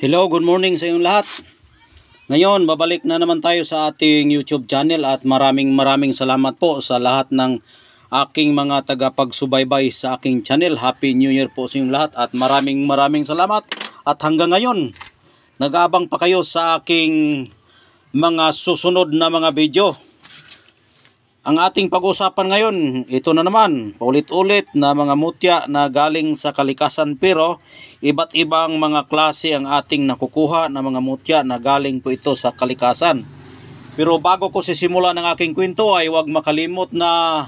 Hello, good morning sa inyong lahat. Ngayon, babalik na naman tayo sa ating YouTube channel at maraming salamat po sa lahat ng aking mga tagapagsubaybay sa aking channel. Happy New Year po sa inyong lahat at maraming salamat. At hanggang ngayon, nag-aabang pa kayo sa aking mga susunod na mga video. Ang ating pag-usapan ngayon, ito na naman, paulit-ulit na mga mutya na galing sa kalikasan, pero iba't ibang mga klase ang ating nakukuha na mga mutya na galing po ito sa kalikasan. Pero bago ko sisimula ng aking kwento ay huwag makalimot na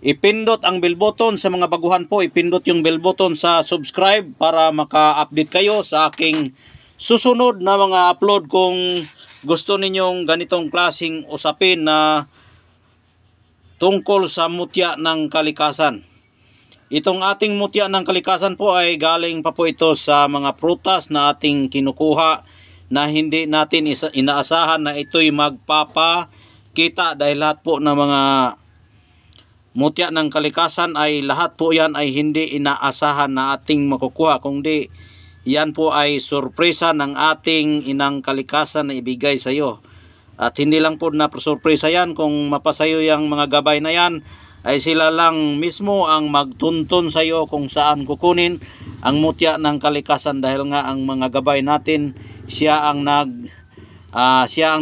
ipindot ang bell button sa mga baguhan po. Ipindot yung bell button sa subscribe para maka-update kayo sa aking susunod na mga upload kung gusto ninyong ganitong klaseng usapin na tungkol sa mutya ng kalikasan. Itong ating mutya ng kalikasan po ay galing pa po ito sa mga prutas na ating kinukuha na hindi natin inaasahan na ito'y magpapakita, dahil lahat po ng mga mutya ng kalikasan ay lahat po yan ay hindi inaasahan na ating makukuha, kundi yan po ay sorpresa ng ating inang kalikasan na ibigay sa iyo. At hindi lang po na sorpresa yan, kung mapasayo yung mga gabay na yan ay sila lang mismo ang magtuntun sa iyo kung saan kukunin ang mutya ng kalikasan, dahil nga ang mga gabay natin siya ang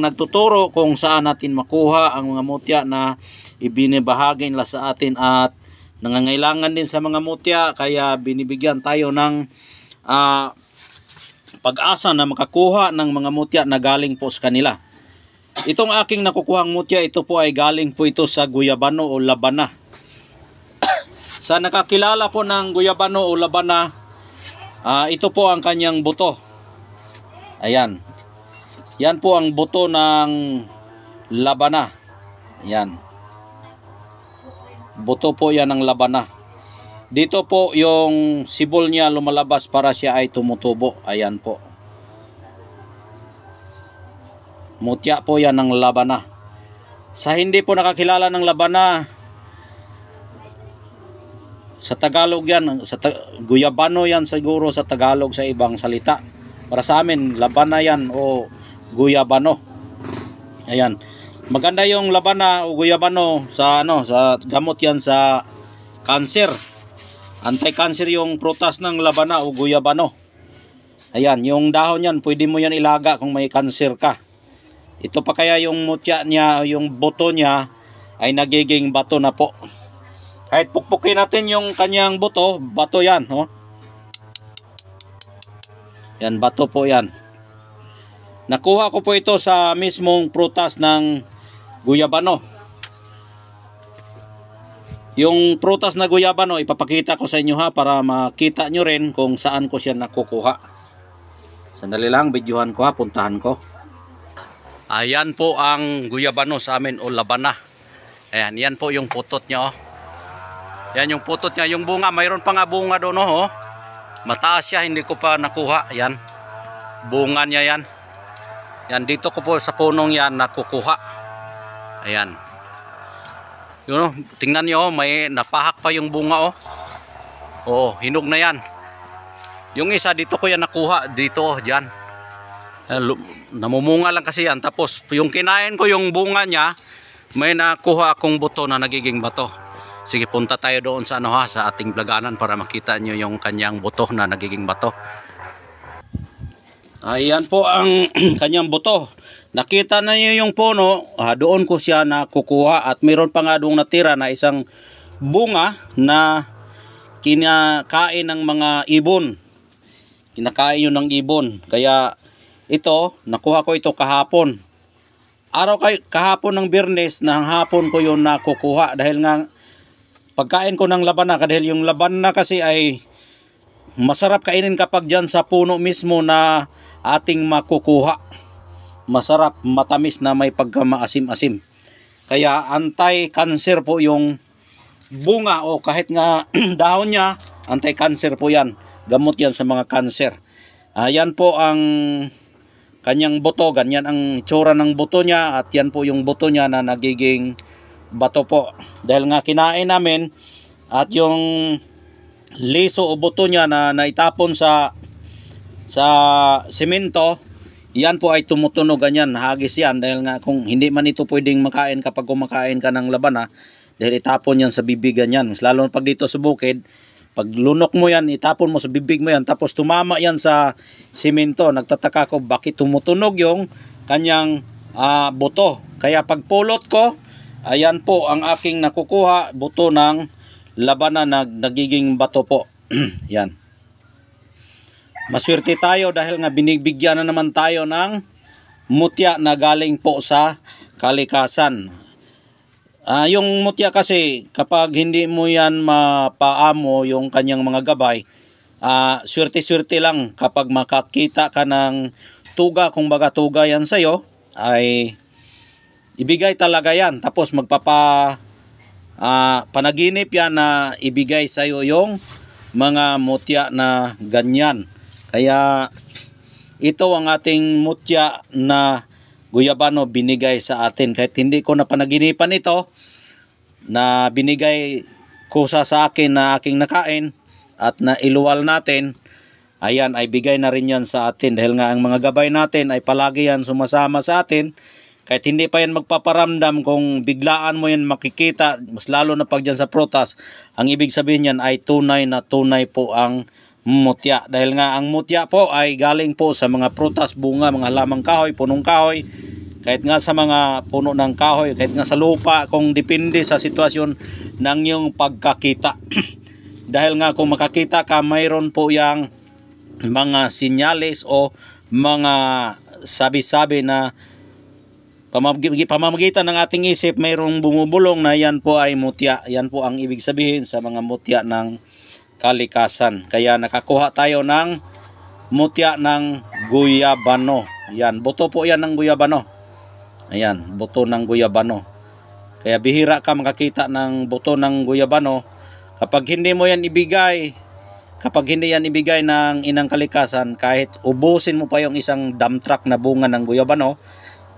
nagtuturo kung saan natin makuha ang mga mutya na ibinibahagi nila sa atin, at nangangailangan din sa mga mutya, kaya binibigyan tayo ng pag-asa na makakuha ng mga mutya na galing po sa kanila. Itong aking nakukuhang mutya, ito po ay galing po ito sa guyabano o labana. Sa nakakilala po ng guyabano o labana, ito po ang kanyang buto. Ayan. Yan po ang buto ng labana. Ayan. Buto po yan ng labana. Dito po yung sibol niya lumalabas para siya ay tumutubo. Ayan po. Mutya po yan ng labana. Sa hindi po nakakilala ng labana, sa Tagalog yan, guyabano yan siguro sa Tagalog, sa ibang salita. Para sa amin, labana yan o guyabano. Ayan. Maganda yung labana o guyabano sa sa gamot yan sa cancer. Anti-cancer yung prutas ng labana o guyabano. Ayan, yung dahon yan, pwede mo yan ilaga kung may cancer ka. Ito pa kaya yung mutya niya, yung buto niya ay nagiging bato na po. Kahit pukpukin natin yung kanyang buto, bato yan. Oh. Yan, bato po yan. Nakuha ko po ito sa mismong prutas ng guyabano. Yung prutas na guyabano, ipapakita ko sa inyo ha, para makita nyo rin kung saan ko siya nakukuha. Sandali lang, videohan ko ha, puntahan ko. Ayan po ang guyabano sa amin o labana. Ayan, yan po yung putot niya oh. Yan yung putot niya, yung bunga, mayroon pa nga bunga doon oh. Mataas siya, hindi ko pa nakuha. Yan, bunga niya yan. Yan, dito ko po sa punong yan nakukuha. Ayan. Yun oh, tingnan niyo oh, may napahak pa yung bunga oh. Oo, hinog na yan. Yung isa dito ko yan nakuha, dito oh, dyan. Namumunga lang kasi yan. Tapos yung kinain ko yung bunga niya, may nakuha akong buto na nagiging bato. Sige, punta tayo doon sa sa ating blaganan para makita nyo yung kanyang buto na nagiging bato. Ayan po ang kanyang buto. Nakita na nyo yung puno, doon ko siya nakukuha, at mayroon pa nga doong natira na isang bunga na kinakain ng mga ibon. Kinakain yun ng ibon. Kaya ito, nakuha ko ito kahapon. Kahapon ng Biyernes, ng hapon ko yun nakukuha, dahil nga pagkain ko ng labana, dahil yung labana kasi ay masarap kainin kapag dyan sa puno mismo na ating makukuha. Masarap, matamis na may pagkamaasim-asim. Kaya anti-cancer po yung bunga o kahit nga dahon niya, anti-cancer po yan. Gamot yan sa mga cancer. Ayan po ang kanyang buto, ganyan ang itsura ng buto niya, at yan po yung buto niya na nagiging bato po. Dahil nga kinain namin, at yung liso o buto niya na naitapon sa sa semento, yan po ay tumutunog ganyan, hagis yan dahil nga kung hindi man ito pwedeng makain kapag kumakain ka ng laban dahil itapon yan sa bibig ganyan. Mas lalo pag dito sa bukid, pag lunok mo yan, itapon mo sa bibig mo yan, tapos tumama yan sa semento. Nagtataka ko bakit tumutunog yung kanyang buto. Kaya pag pulot ko, ayan po ang aking nakukuha, buto ng labanan na nagiging bato po. Yan. Maswerte tayo dahil nga binibigyan na naman tayo ng mutya na galing po sa kalikasan. Yung mutya kasi kapag hindi mo yan mapaamo yung kanyang mga gabay, swerte-swerte lang kapag makakita ka ng tuga, kung baga tuga yan sa'yo, ay ibigay talaga yan. Tapos panaginip yan na ibigay sa'yo yung mga mutya na ganyan. Kaya ito ang ating mutya na guyabano binigay sa atin. Kahit hindi ko na panaginipan ito, na binigay ko sa akin na aking nakain at na iluwal natin, ayan ay bigay na rin yan sa atin. Dahil nga ang mga gabay natin ay palagi yan sumasama sa atin. Kahit hindi pa yan magpaparamdam, kung biglaan mo yan makikita, mas lalo na pag dyan sa prutas, ang ibig sabihin yan ay tunay na tunay po ang mutya. Dahil nga ang mutya po ay galing po sa mga prutas, bunga, mga halamang kahoy, punong kahoy, kahit nga sa mga puno ng kahoy, kahit nga sa lupa, kung depende sa sitwasyon ng iyong pagkakita. Dahil nga kung makakita ka, mayroon po yang mga sinyales o mga sabi-sabi na pamamagitan ng ating isip, mayroong bumubulong na yan po ay mutya. Yan po ang ibig sabihin sa mga mutya ng kalikasan. Kaya nakakuha tayo ng mutya ng guyabano. Yan, buto po yan ng guyabano. Ayan, buto ng guyabano. Kaya bihira ka makakita ng buto ng guyabano. Kapag hindi mo yan ibigay, kapag hindi yan ibigay ng inang kalikasan, kahit ubusin mo pa yung isang dump truck na bunga ng guyabano,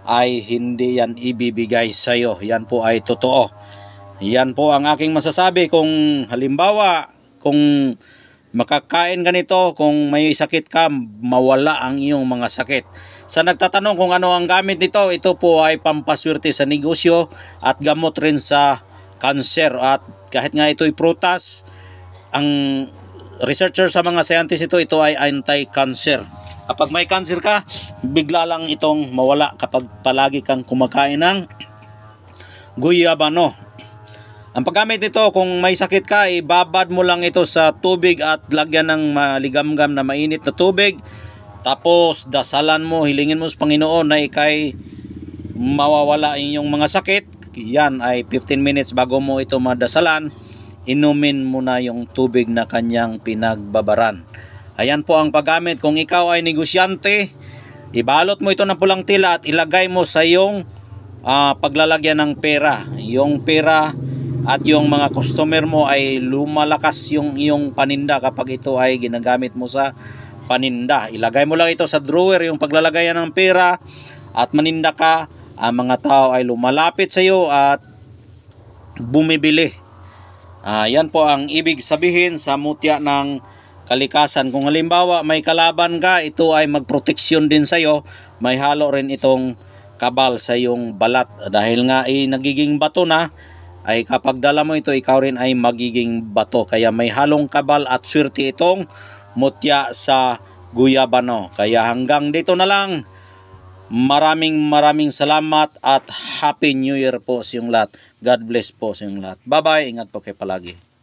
ay hindi yan ibibigay sa'yo. Yan po ay totoo. Yan po ang aking masasabi. Kung halimbawa, kung makakain ka nito, kung may sakit ka, mawala ang iyong mga sakit. Sa nagtatanong kung ano ang gamit nito, ito po ay pampaswerte sa negosyo at gamot rin sa cancer. At kahit nga ito'y prutas, ang researcher sa mga scientist ito ay anti-cancer. Kapag may cancer ka, bigla lang itong mawala kapag palagi kang kumakain ng guyabano. Ang paggamit nito, kung may sakit ka, ibabad mo lang ito sa tubig at lagyan ng maligamgam na mainit na tubig. Tapos dasalan mo, hilingin mo sa Panginoon na ikay mawawala inyong mga sakit. Yan ay 15 minutes bago mo ito madasalan, inumin mo na yung tubig na kanyang pinagbabaran. Ayan po ang paggamit. Kung ikaw ay negosyante, ibalot mo ito ng pulang tila at ilagay mo sa iyong paglalagyan ng pera. Yung pera at yung mga customer mo ay lumalakas yung iyong paninda kapag ito ay ginagamit mo sa paninda. Ilagay mo lang ito sa drawer, yung paglalagayan ng pera, at maninda ka, ang mga tao ay lumalapit sa iyo at bumibili. Yan po ang ibig sabihin sa mutya ng kalikasan. Kung halimbawa may kalaban ka, ito ay magproteksyon din sa iyo. May halo rin itong kabal sa iyong balat. Dahil nga ay nagiging bato na, ay kapag dala mo ito, ikaw rin ay magiging bato. Kaya may halong kabal at swerte itong mutya sa guyabano. Kaya hanggang dito na lang. Maraming salamat at Happy New Year po sa inyong lahat. God bless po sa inyong lahat. Bye bye. Ingat po kayo palagi.